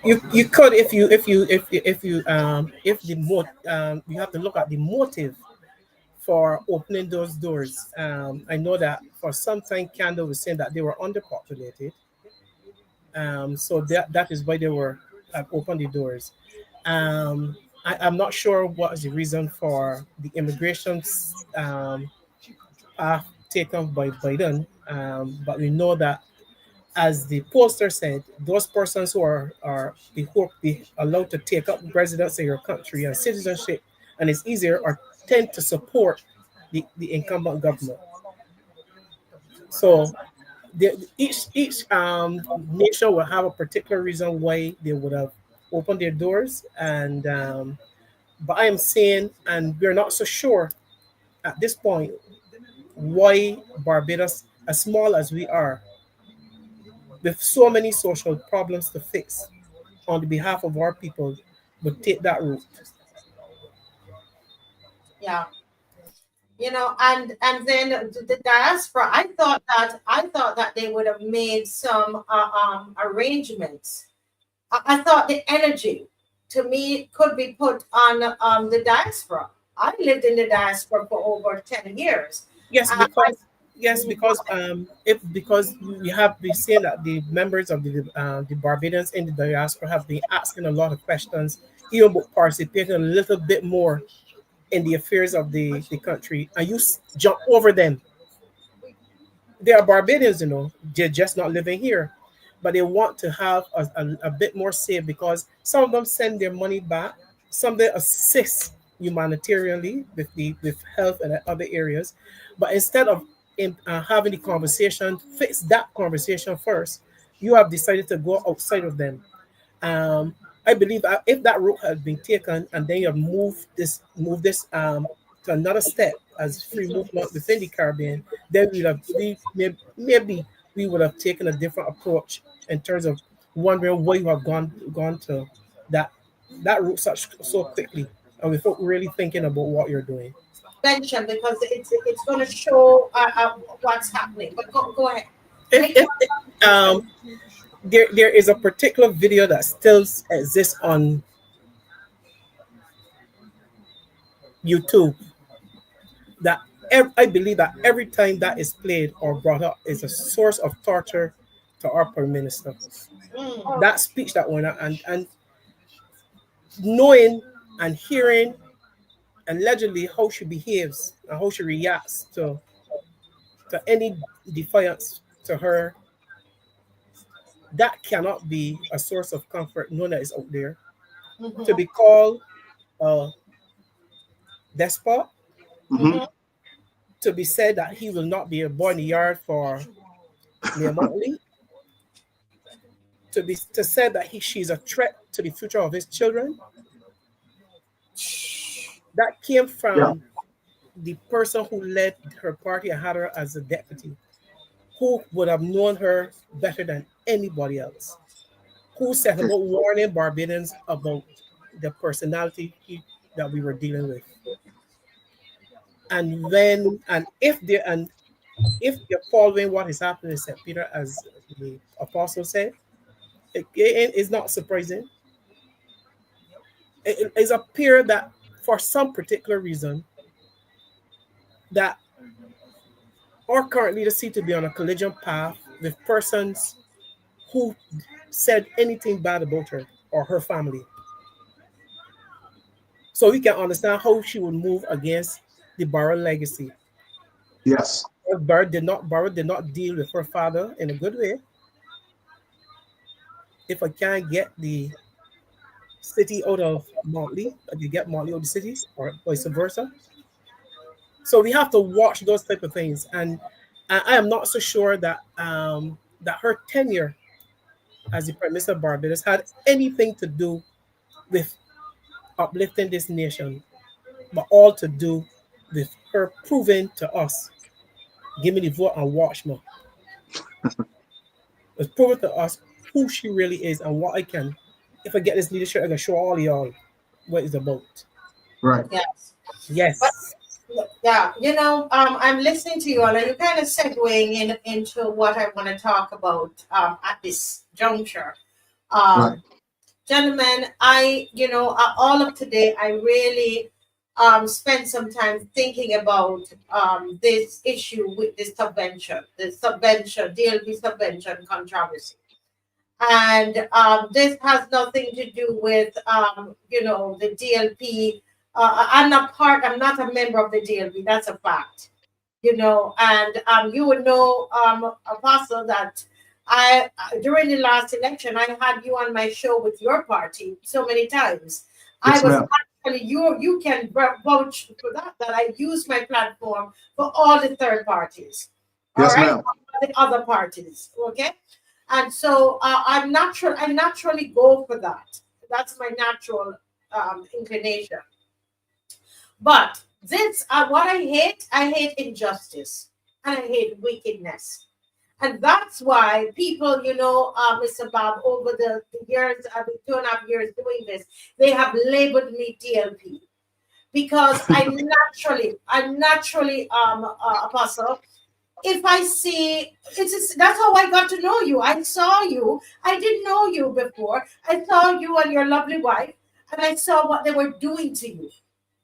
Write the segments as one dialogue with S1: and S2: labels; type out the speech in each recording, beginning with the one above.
S1: You could if the you have to look at the motive for opening those doors. I know that for some time Canada was saying that they were underpopulated. So that is why they were opened the doors. I'm not sure what is the reason for the immigration path taken by Biden, but we know that, as the poster said, those persons who are be allowed to take up residence in your country and citizenship, and it's easier, or tend to support the incumbent government. So each nation will have a particular reason why they would have opened their doors, and but I am saying, and we're not so sure at this point, why Barbados, as small as we are, with so many social problems to fix, on the behalf of our people, would take that route.
S2: Yeah. And then the diaspora, I thought that they would have made some arrangements. I thought the energy, to me, could be put on the diaspora. I lived in the diaspora for over 10 years.
S1: Yes,
S2: uh, I,
S1: because we have been saying that the members of the Barbadians in the diaspora have been asking a lot of questions, even participating a little bit more in the affairs of the country, and jump over them. They are Barbadians, they're just not living here, but they want to have a bit more say, because some of them send their money back, some they assist humanitarianly with health and other areas, but instead of having the conversation, fix that conversation first, you have decided to go outside of them. um, I believe if that route had been taken, and then you have move this to another step as free movement within the Caribbean, then maybe we would have taken a different approach in terms of wondering why you have gone to that that route so quickly, and without really thinking about what you're doing.
S2: mention, because it's going to show what's happening. But go ahead.
S1: If,
S2: Make
S1: if, there is a particular video that still exists on YouTube, that I believe that every time that is played or brought up is a source of torture to our prime minister.
S2: mm,
S1: That speech that went out, and knowing and hearing allegedly how she behaves and how she reacts to any defiance to her, that cannot be a source of comfort knowing that is out there. To
S2: mhm,
S1: be called a despot,
S3: Hmm.
S2: mhm.
S1: to be said that he will not be a boy in the yard for mere monthly, to say that she's a threat to the future of his children, that came
S3: Yeah.
S1: from the person who led her party and had her as a deputy, who would have known her better than anybody else, who set about warning Barbadians about the personality that we were dealing with. And they're following what is happening in St. Peter, as the apostle said, it is not surprising. It appears that for some particular reason, that our current leaders seem to be on a collision path with persons who said anything bad about her or her family. So we can understand how she would move against the Barrow legacy.
S3: Yes.
S1: If Barrow did not deal with her father in a good way, if I can't get the city out of Motley, I can get Motley out of the city, or vice versa. So we have to watch those type of things, and I am not so sure that her tenure as the Prime Minister of Barbados had anything to do with uplifting this nation, but all to do with her proving to us, give me the vote and watch me. It's proving to us who she really is, and what I can, if I get this leadership, I can show all y'all what it's about.
S3: Right.
S2: Yes. But
S1: Yes.
S2: yeah, I'm listening to you, and you're kind of segueing into what I want to talk about at this juncture.
S3: Right.
S2: Um, Gentlemen, all of today, I really spent some time thinking about this issue with the subvention, DLP subvention controversy. And this has nothing to do with, the DLP. I'm not a member of the DLP, that's a fact. And you would know, Apostle, that during the last election, I had you on my show with your party so many times. I
S3: Yes,
S2: was
S3: ma'am.
S2: actually, you can vouch for that I use my platform for all the third parties, all
S3: Yes,
S2: right,
S3: ma'am.
S2: all the other parties, okay? And so I naturally go for that. That's my natural inclination. But this, what I hate injustice and I hate wickedness. And that's why people, Mr. Bob, over the years, I've been 2.5 years doing this, they have labeled me DLP because I naturally, Apostle, if I see, that's how I got to know you. I saw you. I didn't know you before. I saw you and your lovely wife, and I saw what they were doing to you.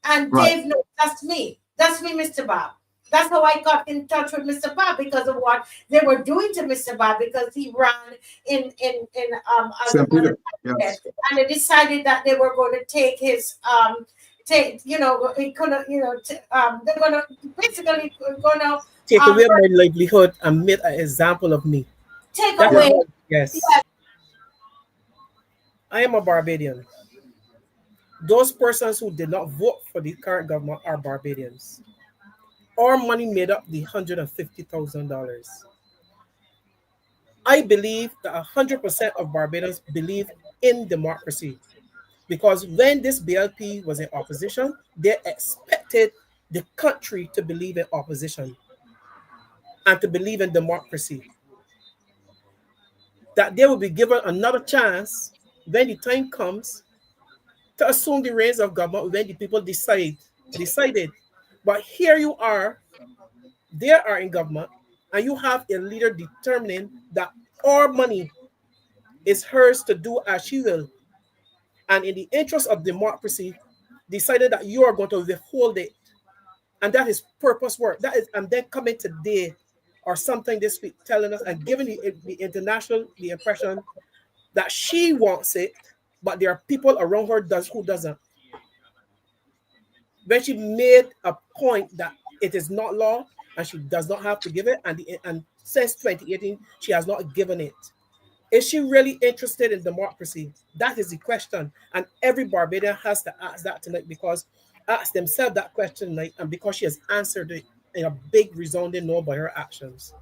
S2: And
S3: Right.
S2: Dave knows that's me. That's me, Mr. Bob. That's how I got in touch with Mr. Bob because of what they were doing to Mr. Bob because he ran in as
S3: St.
S2: a
S3: Peter.
S2: candidate,
S3: Yes.
S2: and they decided that they were going to take his he couldn't they're going to basically going to
S1: Take
S2: um
S1: away my livelihood and make an example of me.
S2: take
S1: That is
S3: Yeah.
S2: away.
S1: all. Yes, I am a Barbadian. Those persons who did not vote for the current government are Barbadians. Our money made up the $150,000. I believe that 100% of Barbadians believe in democracy because when this BLP was in opposition, they expected the country to believe in opposition and to believe in democracy. That they will be given another chance when the time comes to assume the reins of government when the people decided. But here you are, they are in government, and you have a leader determining that our money is hers to do as she will. And in the interest of democracy, decided that you are going to withhold it. And that is purpose work. That is, and then coming today or something this week telling us and giving the international the impression that she wants it, but there are people around her who doesn't. When she made a point that it is not law and she does not have to give it, and since 2018 she has not given it. Is she really interested in democracy? That is the question, and every Barbadian has to ask that tonight because ask themselves that question tonight, and because she has answered it in a big resounding no by her actions.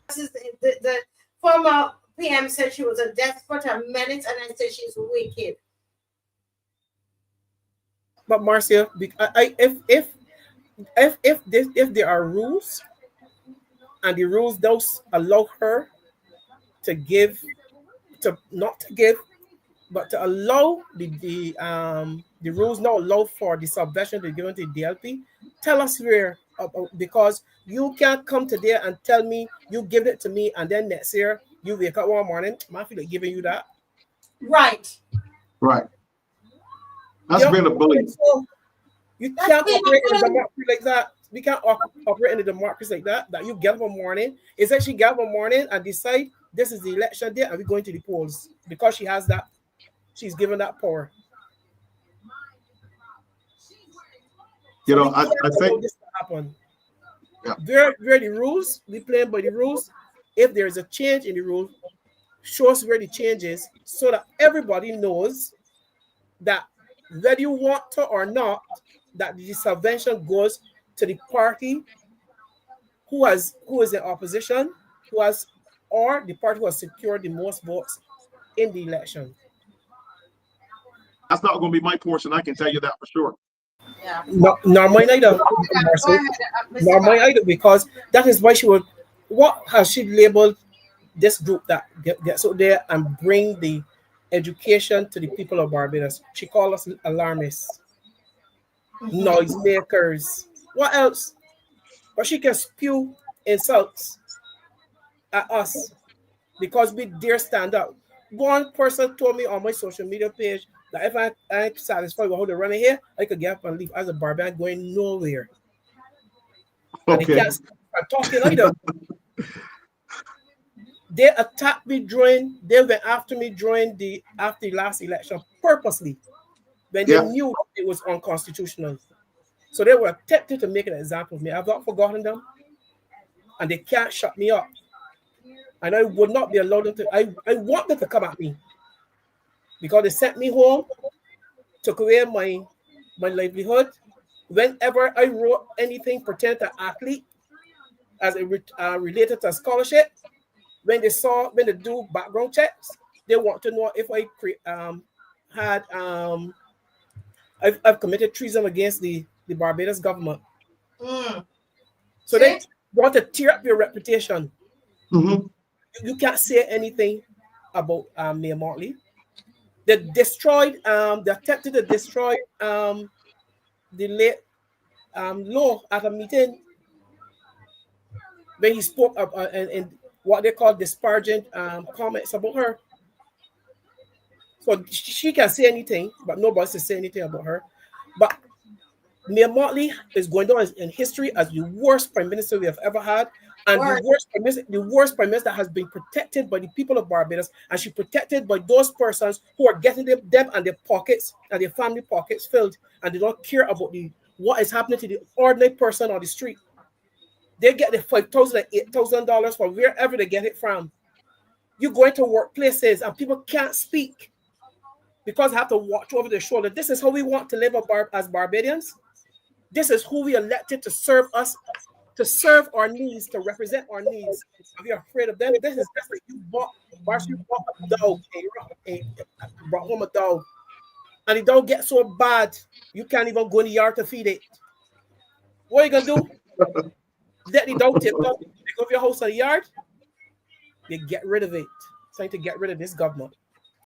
S2: This is the former PM said she was a despot, a menace, and I said she's wicked.
S1: But Marcia, if there are rules and the rules don't allow her to give, to not to give, but to allow the rules not allow for the subvention to be given to DLP, tell us where, because you can't come today and tell me you give it to me and then next year you wake up one morning, I feel like giving you that.
S2: Right.
S3: Right. That's
S1: Yeah,
S3: being a bully.
S1: so you
S2: That's
S1: can't
S2: being
S1: operate in a
S2: a
S1: democracy like that. We can't operate in a democracy like that. That you get up one morning, it's actually get up one morning and decide this is the election day and we're going to the polls because she has that. She's given that power.
S3: You
S1: So
S3: know,
S1: we
S3: I,
S1: can't
S3: I
S1: allow
S3: think,
S1: this to happen.
S3: yeah,
S1: Where the rules, we playing by the rules. If there is a change in the rules, show us where the change is so that everybody knows that whether you want to or not, that the subvention goes to the party who is in opposition, who has or the party who has secured the most votes in the election.
S3: that's not going to be my portion. I can tell you that for sure.
S2: yeah.
S1: No, not mine either,
S2: Go
S1: Marcel.
S2: ahead, Mr.
S1: Not
S2: Bob.
S1: mine either, because that is why she would. What has she labeled this group that gets out there and bring the education to the people of Barbados? She called us alarmists, noisemakers. What else? But she can spew insults at us because we dare stand up. one person told me on my social media page that if I ain't satisfied with how they're running here, I could get up and leave. As a Barbarian going nowhere. And they
S3: Okay.
S1: can't start talking either. They attacked me they went after me after the last election purposely when they
S3: Yeah.
S1: knew it was unconstitutional. So they were attempting to make an example of me. I've not forgotten them, and they can't shut me up. And I would not be allowed to. I want them to come at me because they sent me home, took away my livelihood. Whenever I wrote anything pertaining to athlete as it related to scholarship, when they do background checks, they want to know if I had I've committed treason against the Barbados government.
S2: Mm.
S1: So
S2: See?
S1: they want to tear up your reputation.
S3: Mm-hmm.
S1: You can't say anything about Mayor Motley. They attempted to destroy the late law at a meeting when he spoke about in what they call disparaging comments about her. So she can say anything, but nobody can say anything about her. But Mayor Motley is going down in history as the worst prime minister we have ever had, and
S2: Word.
S1: the worst prime minister has been protected by the people of Barbados, and she protected by those persons who are getting them and their pockets and their family pockets filled, and they don't care about what is happening to the ordinary person on the street. They get the $5,000 and $8,000 from wherever they get it from. You go into workplaces and people can't speak because they have to watch over their shoulder. This is how we want to live as Barbadians. This is who we elected to serve us, to serve our needs, to represent our needs. And we are afraid of them. This is just like Marcia, you bought a dog, brought home a dog, and the dog gets so bad you can't even go in the yard to feed it. What are you gonna do? Let the dog tip up. You go to your house or the yard, you get rid of it. Trying to get rid of this government.